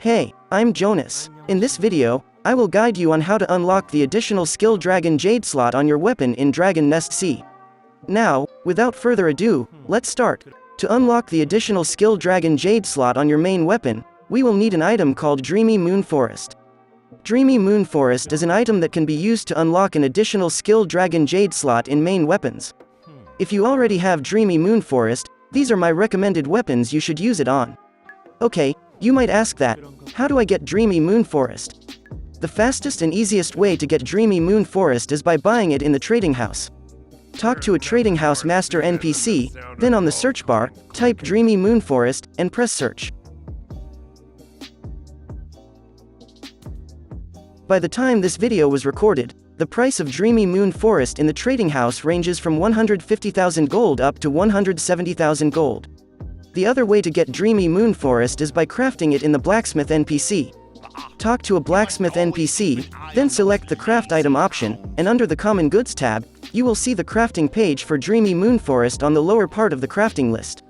Hey, I'm Jonas. In this video, I will guide you on how to unlock the additional skill Dragon Jade slot on your weapon in Dragon Nest C. Now, without further ado, let's start. To unlock the additional skill Dragon Jade slot on your main weapon, we will need an item called Dreamy Moon Forest. Dreamy Moon Forest is an item that can be used to unlock an additional skill Dragon Jade slot in main weapons. If you already have Dreamy Moon Forest, these are my recommended weapons you should use it on. Okay, you might ask that, how do I get Dreamy Moon Forest? The fastest and easiest way to get Dreamy Moon Forest is by buying it in the trading house. Talk to a trading house master NPC, then on the search bar, type Dreamy Moon Forest, and press search. By the time this video was recorded, the price of Dreamy Moon Forest in the trading house ranges from 150,000 gold up to 170,000 gold. The other way to get Dreamy Moon Forest is by crafting it in the blacksmith NPC. Talk to a blacksmith NPC, then select the craft item option, and under the common goods tab, you will see the crafting page for Dreamy Moon Forest on the lower part of the crafting list.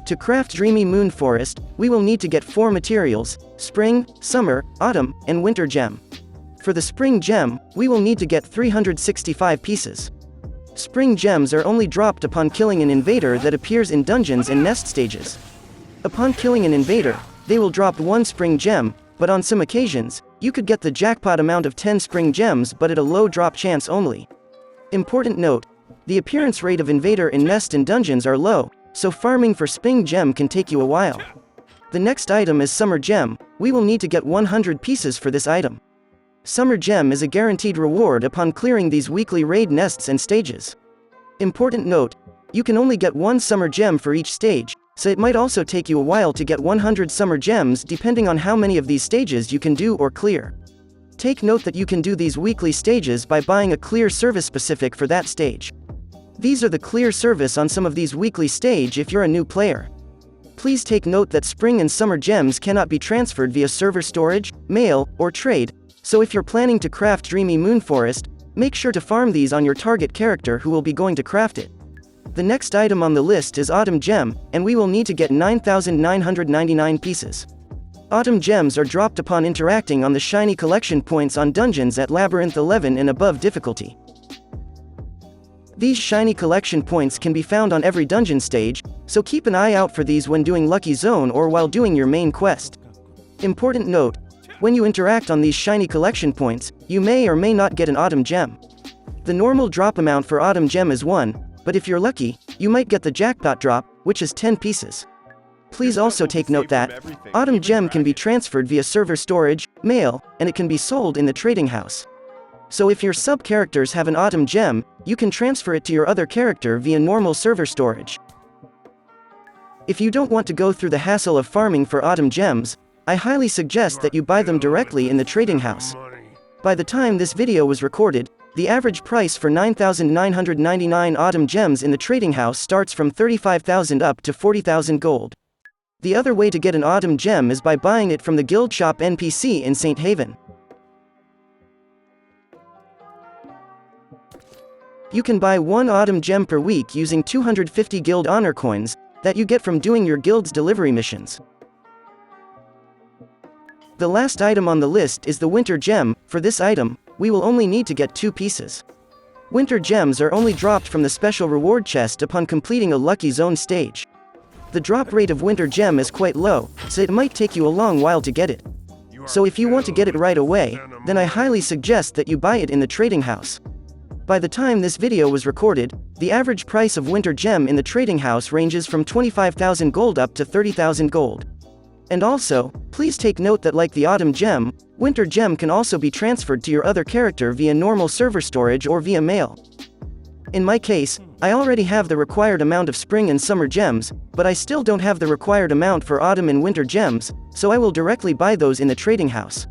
To craft Dreamy Moon Forest, we will need to get 4 materials: spring, summer, autumn, and winter gem. For the spring gem, we will need to get 365 pieces. Spring gems are only dropped upon killing an invader that appears in dungeons and nest stages. Upon killing an invader, they will drop 1 spring gem, but on some occasions, you could get the jackpot amount of 10 spring gems but at a low drop chance only. Important note, the appearance rate of invader in nest and dungeons are low, so farming for spring gem can take you a while. The next item is summer gem. We will need to get 100 pieces for this item. Summer gem is a guaranteed reward upon clearing these weekly raid nests and stages. Important note, you can only get 1 summer gem for each stage, so it might also take you a while to get 100 summer gems depending on how many of these stages you can do or clear. Take note that you can do these weekly stages by buying a clear service specific for that stage. These are the clear service on some of these weekly stage if you're a new player. Please take note that spring and summer gems cannot be transferred via server storage, mail, or trade, so if you're planning to craft Dreamy Moon Forest, make sure to farm these on your target character who will be going to craft it. The next item on the list is Autumn Gem, and we will need to get 9,999 pieces. Autumn Gems are dropped upon interacting on the shiny collection points on dungeons at Labyrinth 11 and above difficulty. These shiny collection points can be found on every dungeon stage, so keep an eye out for these when doing Lucky Zone or while doing your main quest. Important note, when you interact on these shiny collection points, you may or may not get an Autumn Gem. The normal drop amount for Autumn Gem is 1, but if you're lucky, you might get the jackpot drop, which is 10 pieces. Please also take note that Autumn Gem can be transferred via server storage, mail, and it can be sold in the trading house. So if your sub-characters have an Autumn Gem, you can transfer it to your other character via normal server storage. If you don't want to go through the hassle of farming for Autumn Gems, I highly suggest that you buy them directly in the trading house. By the time this video was recorded, the average price for 9,999 Autumn Gems in the trading house starts from 35,000 up to 40,000 gold. The other way to get an Autumn Gem is by buying it from the guild shop NPC in St. Haven. You can buy 1 Autumn Gem per week using 250 guild honor coins that you get from doing your guild's delivery missions. The last item on the list is the Winter Gem. For this item, we will only need to get 2 pieces. Winter Gems are only dropped from the special reward chest upon completing a Lucky Zone stage. The drop rate of Winter Gem is quite low, so it might take you a long while to get it. So if you want to get it right away, then I highly suggest that you buy it in the trading house. By the time this video was recorded, the average price of Winter Gem in the trading house ranges from 25,000 gold up to 30,000 gold. And also, please take note that like the Autumn Gem, Winter Gem can also be transferred to your other character via normal server storage or via mail. In my case, I already have the required amount of Spring and Summer Gems, but I still don't have the required amount for Autumn and Winter Gems, so I will directly buy those in the trading house.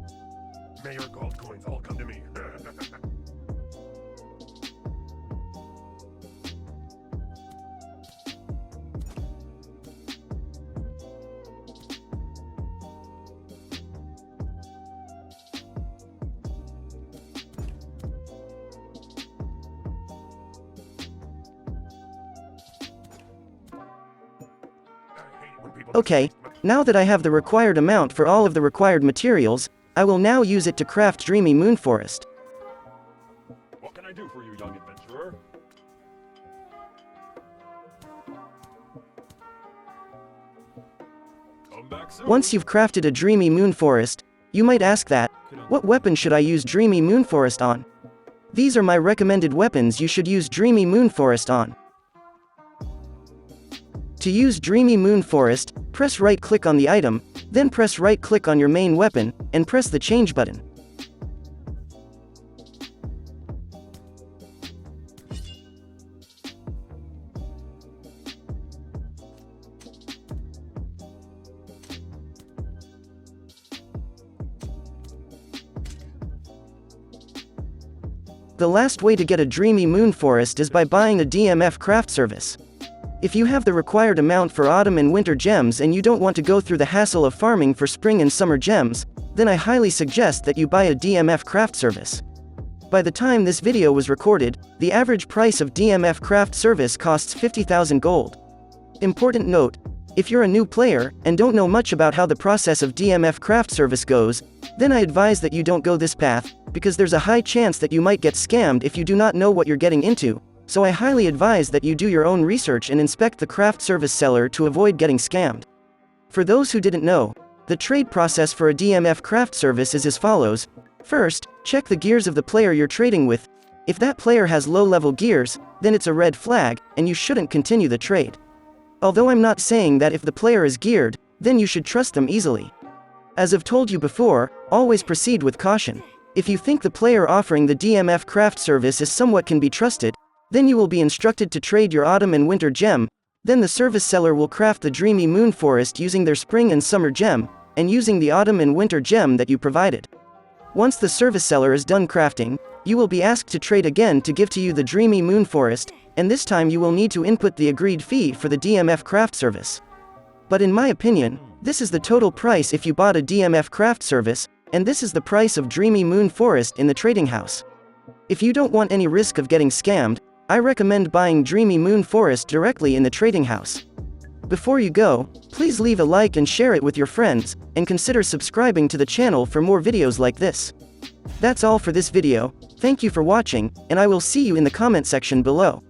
May your gold coins all come to me. Okay, Now that I have the required amount for all of the required materials, I will now use it to craft Dreamy Moon Forest. What can I do for you, young adventurer? Come back soon. Once you've crafted a Dreamy Moon Forest, you might ask that, what weapon should I use Dreamy Moon Forest on? These are my recommended weapons you should use Dreamy Moon Forest on. To use Dreamy Moon Forest, press right-click on the item, then press right-click on your main weapon, and press the change button. The last way to get a Dreamy Moon Forest is by buying a DMF craft service. If you have the required amount for autumn and winter gems and you don't want to go through the hassle of farming for spring and summer gems, then I highly suggest that you buy a DMF craft service. By the time this video was recorded, the average price of DMF craft service costs 50,000 gold. Important note, if you're a new player and don't know much about how the process of DMF craft service goes, then I advise that you don't go this path, because there's a high chance that you might get scammed if you do not know what you're getting into, so I highly advise that you do your own research and inspect the craft service seller to avoid getting scammed. For those who didn't know, the trade process for a DMF craft service is as follows. First, check the gears of the player you're trading with. If that player has low-level gears, then it's a red flag, and you shouldn't continue the trade. Although I'm not saying that if the player is geared, then you should trust them easily. As I've told you before, always proceed with caution. If you think the player offering the DMF craft service is somewhat can be trusted, then you will be instructed to trade your autumn and winter gem, then the service seller will craft the Dreamy Moon Forest using their spring and summer gem, and using the autumn and winter gem that you provided. Once the service seller is done crafting, you will be asked to trade again to give to you the Dreamy Moon Forest, and this time you will need to input the agreed fee for the DMF craft service. But in my opinion, this is the total price if you bought a DMF craft service, and this is the price of Dreamy Moon Forest in the trading house. If you don't want any risk of getting scammed, I recommend buying Dreamy Moon Forest directly in the trading house. Before you go, please leave a like and share it with your friends, and consider subscribing to the channel for more videos like this. That's all for this video, thank you for watching, and I will see you in the comment section below.